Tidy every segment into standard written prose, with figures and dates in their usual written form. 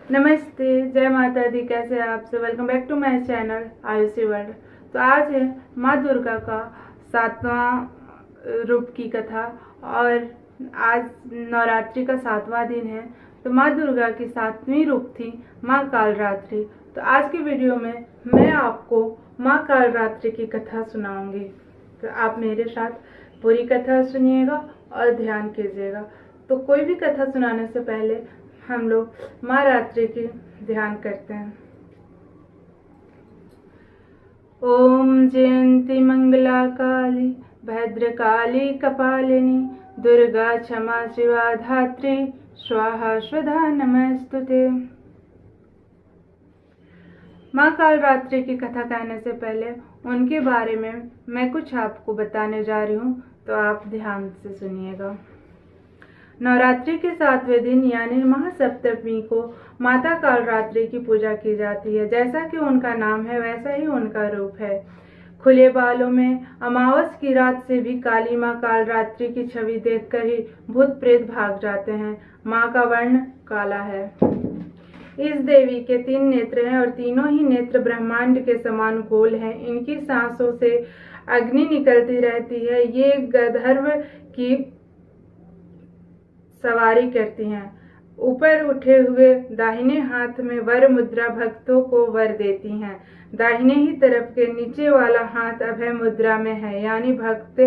नमस्ते, जय माता दी। कैसे हैं आप सब? Welcome back to my channel Ayushi World. तो आज है माँ दुर्गा का 7वां रूप की कथा और आज नवरात्रि का 7वां दिन है। तो माँ दुर्गा की 7वीं रूप थी माँ कालरात्रि। तो आज की वीडियो में मैं आपको माँ कालरात्रि की कथा सुनाऊंगी। तो आप मेरे साथ पूरी कथा सुनिएगा और ध्यान कीजिएगा। तो कोई भी कथा सुनाने से पहले हम लोग माँ रात्रि की ध्यान करते हैं। ओम जयंती मंगला काली भद्रकाली कपालिनी दुर्गा क्षमा शिवा धात्री स्वाहा स्वधा नमस्तुते। माँ कालरात्रि की कथा कहने से पहले उनके बारे में मैं कुछ आपको बताने जा रही हूँ, तो आप ध्यान से सुनिएगा। नवरात्रि के 7वें दिन यानी महासप्तमी को माता कालरात्रि की पूजा की जाती है। जैसा कि उनका नाम है वैसा ही उनका रूप है। खुले बालों में अमावस की रात से भी काली माँ कालरात्रि की छवि देखकर ही भूत प्रेत भाग जाते हैं। माँ का वर्ण काला है। इस देवी के 3 नेत्र हैं और तीनों ही नेत्र ब्रह्मांड के समान गोल हैं। इनकी सांसों से अग्नि निकलती रहती है। ये गंधर्व की सवारी करती हैं। ऊपर उठे हुए दाहिने हाथ में वर मुद्रा भक्तों को वर देती हैं। दाहिने ही तरफ के नीचे वाला हाथ अभय मुद्रा में है, यानी भक्त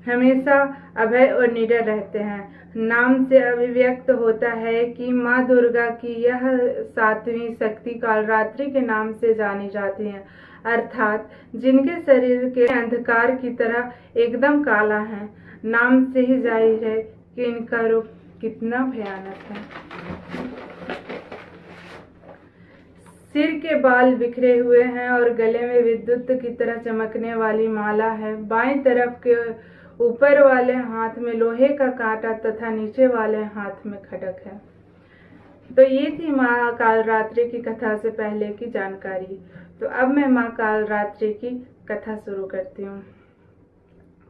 हमेशा अभय और निडर रहते हैं। नाम से अभिव्यक्त होता है कि माँ दुर्गा की यह 7वीं शक्ति कालरात्रि के नाम से जानी जाती है, अर्थात जिनके शरीर के अंधकार की तरह एकदम काला है। नाम से ही जाहिर है कि इनका रूप कितना भयानक है। सिर के बाल बिखरे हुए हैं और गले में विद्युत की तरह चमकने वाली माला है। बाईं तरफ के ऊपर वाले हाथ में लोहे का कांटा तथा नीचे वाले हाथ में खड्ग है। तो ये थी माँ कालरात्रि की कथा से पहले की जानकारी। तो अब मैं माँ कालरात्रि की कथा शुरू करती हूँ।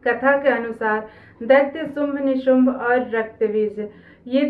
कथा के अनुसार दैत्य शुंभ, निशुंभ और रक्तबीज ये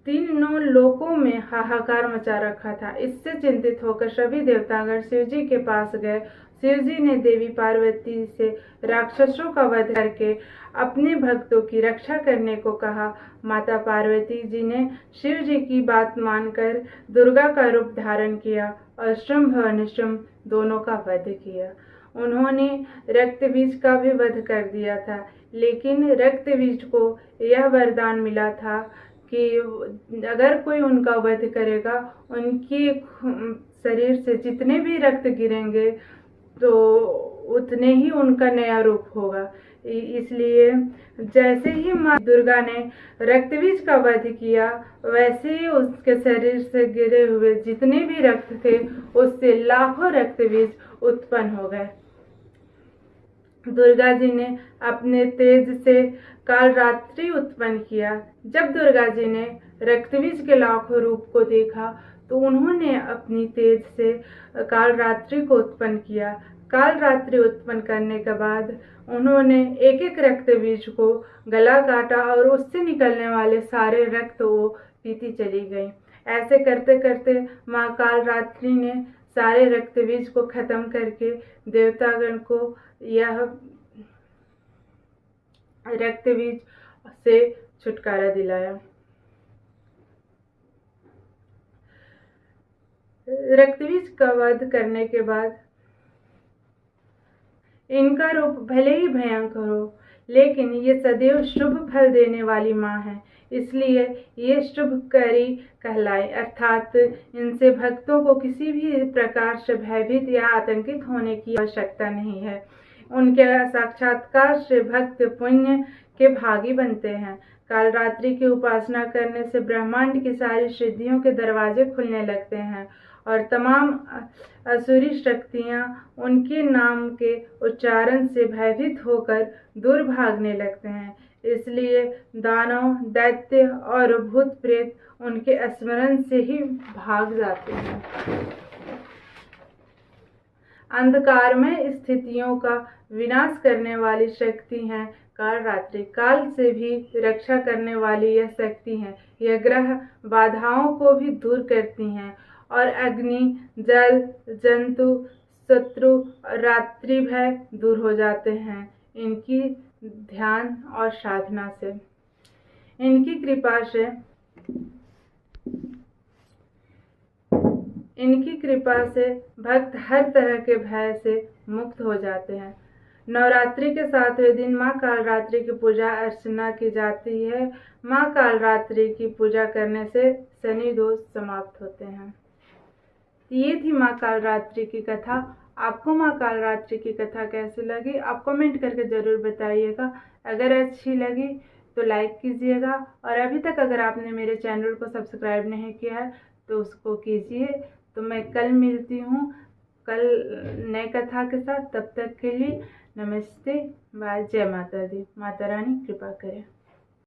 तीनों लोकों में हाहाकार मचा रखा था। इससे चिंतित होकर सभी देवतागण शिव जी के पास गए। शिव जी ने देवी पार्वती से राक्षसों का वध करके अपने भक्तों की रक्षा करने को कहा। माता पार्वती जी ने शिव जी की बात मानकर दुर्गा का रूप धारण किया और शुंभ और निशुंभ दोनों का वध किया। उन्होंने रक्तबीज का भी वध कर दिया था, लेकिन रक्तबीज को यह वरदान मिला था कि अगर कोई उनका वध करेगा, उनके शरीर से जितने भी रक्त गिरेंगे तो उतने ही उनका नया रूप होगा। इसलिए जैसे ही माँ दुर्गा ने रक्तबीज का वध किया, वैसे ही उसके शरीर से गिरे हुए जितने भी रक्त थे उससे लाखों रक्तबीज उत्पन्न हो गए। दुर्गा जी ने अपने तेज से कालरात्रि उत्पन्न किया। जब दुर्गा जी ने रक्तबीज के लाखों रूप को देखा तो उन्होंने अपनी तेज से कालरात्रि को उत्पन्न किया। कालरात्रि उत्पन्न करने के बाद उन्होंने एक एक रक्तबीज को गला काटा और उससे निकलने वाले सारे रक्त वो पीती चली गई। ऐसे करते करते माँ कालरात्रि ने सारे रक्तबीज को खत्म करके देवतागण को यह रक्तबीज से छुटकारा दिलाया। रक्तबीज का वध करने के बाद इनका रूप भले ही भयंकर हो, लेकिन ये सदैव शुभ फल देने वाली माँ है, इसलिए ये शुभकरी कहलाए, अर्थात इनसे भक्तों को किसी भी प्रकार से भयभीत या आतंकित होने की आवश्यकता नहीं है। उनके साक्षात्कार से भक्त पुण्य के भागी बनते हैं। कालरात्रि की उपासना करने से ब्रह्मांड की सारी सिद्धियों के दरवाजे खुलने लगते हैं और तमाम असुरी शक्तियां उनके नाम के उच्चारण से भयभीत होकर दूर भागने लगते हैं। इसलिए दानव, दैत्य और भूत प्रेत उनके स्मरण से ही भाग जाते हैं। अंधकारमय स्थितियों का विनाश करने वाली शक्ति हैं कालरात्रि काल से भी रक्षा करने वाली यह शक्ति है। यह ग्रह बाधाओं को भी दूर करती हैं और अग्नि, जल, जंतु, शत्रु और रात्रि भय दूर हो जाते हैं इनकी ध्यान और साधना से। इनकी कृपा से भक्त हर तरह के भय से मुक्त हो जाते हैं। नवरात्रि के 7वें दिन माँ कालरात्रि की पूजा अर्चना की जाती है। माँ कालरात्रि की पूजा करने से शनि दोष समाप्त होते हैं। ये थी माँ कालरात्रि की कथा। आपको माँ कालरात्रि की कथा कैसी लगी आप कमेंट करके ज़रूर बताइएगा। अगर अच्छी लगी तो लाइक कीजिएगा और अभी तक अगर आपने मेरे चैनल को सब्सक्राइब नहीं किया है तो उसको कीजिए। तो मैं कल मिलती हूँ नए कथा के साथ। तब तक के लिए नमस्ते, बाय, जय माता दी। माता रानी कृपा करें।